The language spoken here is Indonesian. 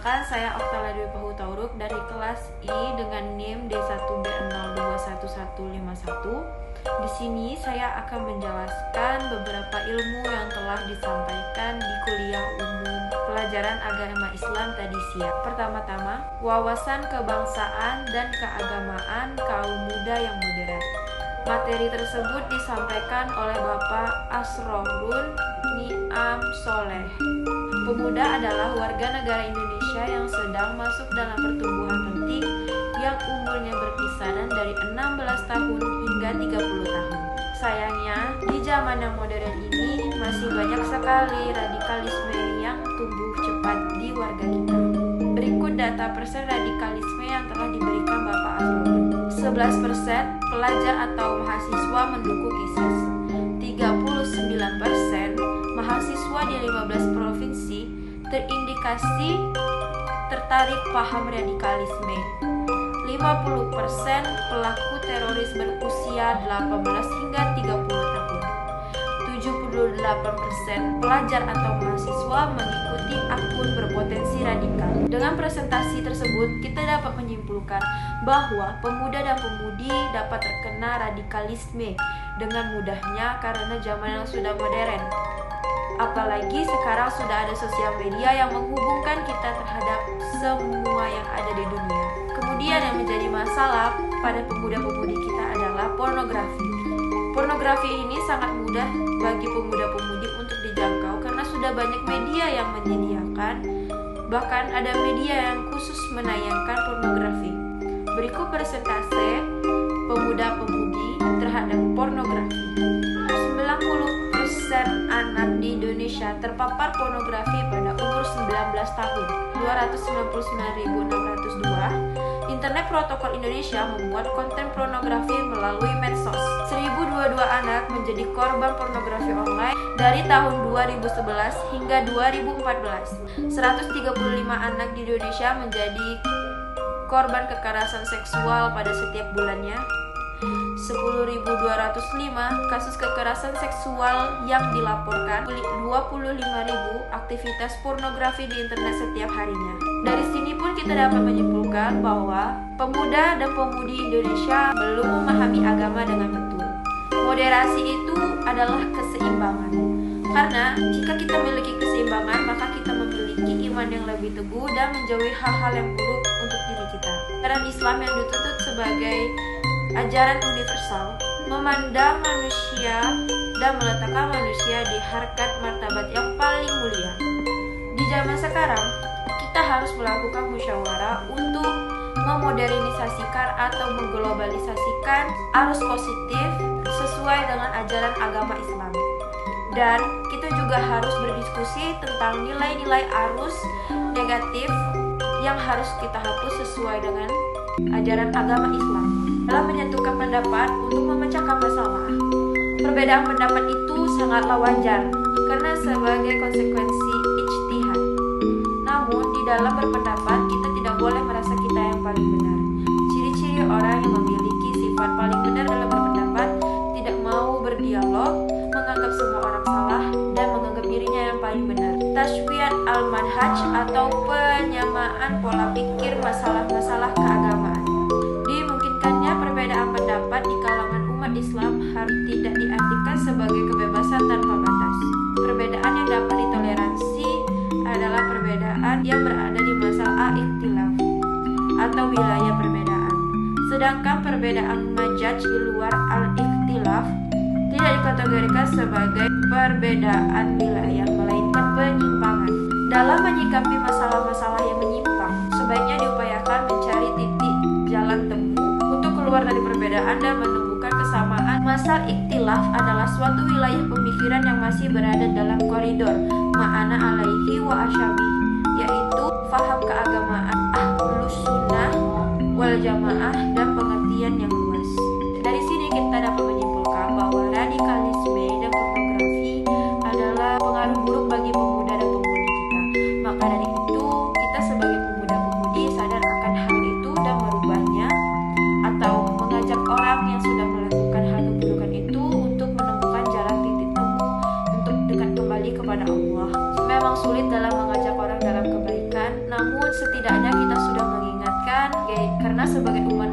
Perkenalkan, saya Oktala Dwi Pahutauruk dari kelas I dengan NIM D1B021151. Di sini saya akan menjelaskan beberapa ilmu yang telah disampaikan di kuliah umum pelajaran agama Islam tadi siang. Pertama-tama, wawasan kebangsaan dan keagamaan kaum muda yang modern. Materi tersebut disampaikan oleh Bapak Asrorun Niam Soleh. Pemuda adalah warga negara Indonesia yang sedang masuk dalam pertumbuhan penting yang umurnya berkisaran dari 16 tahun hingga 30 tahun. Sayangnya, di zaman yang modern ini masih banyak sekali radikalisme yang tumbuh cepat di warga kita. Berikut data persen radikalisme yang telah diberikan Bapak Asrorun. 11% pelajar atau mahasiswa mendukung ISIS. 39% mahasiswa di 15 provinsi terindikasi tertarik paham radikalisme. 50% pelaku teroris berusia 18 hingga 30 tahun. 78% pelajar atau mahasiswa mengikuti akun berpotensi radikal. Dengan presentasi tersebut, kita dapat menyimpulkan bahwa pemuda dan pemudi dapat terkena radikalisme dengan mudahnya karena zaman yang sudah modern. Apalagi sekarang sudah ada sosial media yang menghubungkan kita terhadap semua yang ada di dunia. Kemudian yang menjadi masalah pada pemuda-pemudi kita adalah pornografi. Pornografi ini sangat mudah bagi pemuda-pemudi untuk dijangkau karena sudah banyak media yang menyediakan. Bahkan ada media yang khusus menayangkan pornografi. Berikut persentase pemuda-pemudi terhadap pornografi. 90% anak di Indonesia terpapar pornografi pada umur 19 tahun. 299.602. Internet Protokol Indonesia membuat konten pornografi melalui medsos. 1022 anak menjadi korban pornografi online dari tahun 2011 hingga 2014. 135 anak di Indonesia menjadi korban kekerasan seksual pada setiap bulannya. 10.205 kasus kekerasan seksual yang dilaporkan, 25.000 aktivitas pornografi di internet setiap harinya. Dari sini pun kita dapat menyimpulkan bahwa pemuda dan pemudi Indonesia belum memahami agama dengan betul. Moderasi itu adalah keseimbangan. Karena jika kita memiliki keseimbangan, maka kita memiliki iman yang lebih teguh dan menjauhi hal-hal yang buruk untuk diri kita. Ajaran Islam yang dituntut sebagai ajaran universal memandang manusia dan meletakkan manusia di harkat martabat yang paling mulia. Di zaman sekarang, kita harus melakukan musyawarah untuk memodernisasikan atau mengglobalisasikan arus positif sesuai dengan ajaran agama Islam. Dan kita juga harus berdiskusi tentang nilai-nilai arus negatif yang harus kita hapus sesuai dengan ajaran agama Islam dalam menyatukan pendapat untuk memecahkan masalah. Perbedaan pendapat itu sangatlah wajar karena sebagai konsekuensi ijtihad. Namun di dalam berpendapat kita tidak boleh merasa kita yang paling benar. Ciri-ciri orang yang memiliki sifat paling benar dalam berpendapat, tidak mau berdialog, menganggap semua orang salah dan menganggap dirinya yang paling benar. Taswiyat al-manhaj atau penyamaan pola pikir masalah-masalah keagamaan. Dimungkinkannya perbedaan pendapat di kalangan umat Islam harus tidak diartikan sebagai kebebasan tanpa batas. Perbedaan yang dapat ditoleransi adalah perbedaan yang berada di masalah ikhtilaf atau wilayah perbedaan. Sedangkan perbedaan majaj di luar al-ikhtilaf tidak dikategorikan sebagai perbedaan wilayah, melainkan penyimpangan. Dalam menyikapi masalah-masalah yang menyimpang, sebaiknya diupayakan mencari titik jalan temu untuk keluar dari perbedaan dan menemukan kesamaan. Masal ikhtilaf adalah suatu wilayah pemikiran yang masih berada dalam koridor ma'ana alaihi wa asyabi, yaitu faham keagamaan ahlus sunnah wal jamaah dan pengertian yang luas. Dari sini kita dapat menyimpulkan bahwa radikalisme dan pornografi adalah pengaruh buruk bagi pemuda dan pemudi kita. Maka dari itu, kita sebagai pemuda-pemudi sadar akan hal itu dan merubahnya, atau mengajak orang yang sudah melakukan hal keburukan itu untuk menemukan jalan titik temu untuk dekat kembali kepada Allah. Memang sulit dalam mengajak orang dalam kebaikan, namun setidaknya kita sudah mengingatkan, karena sebagai umat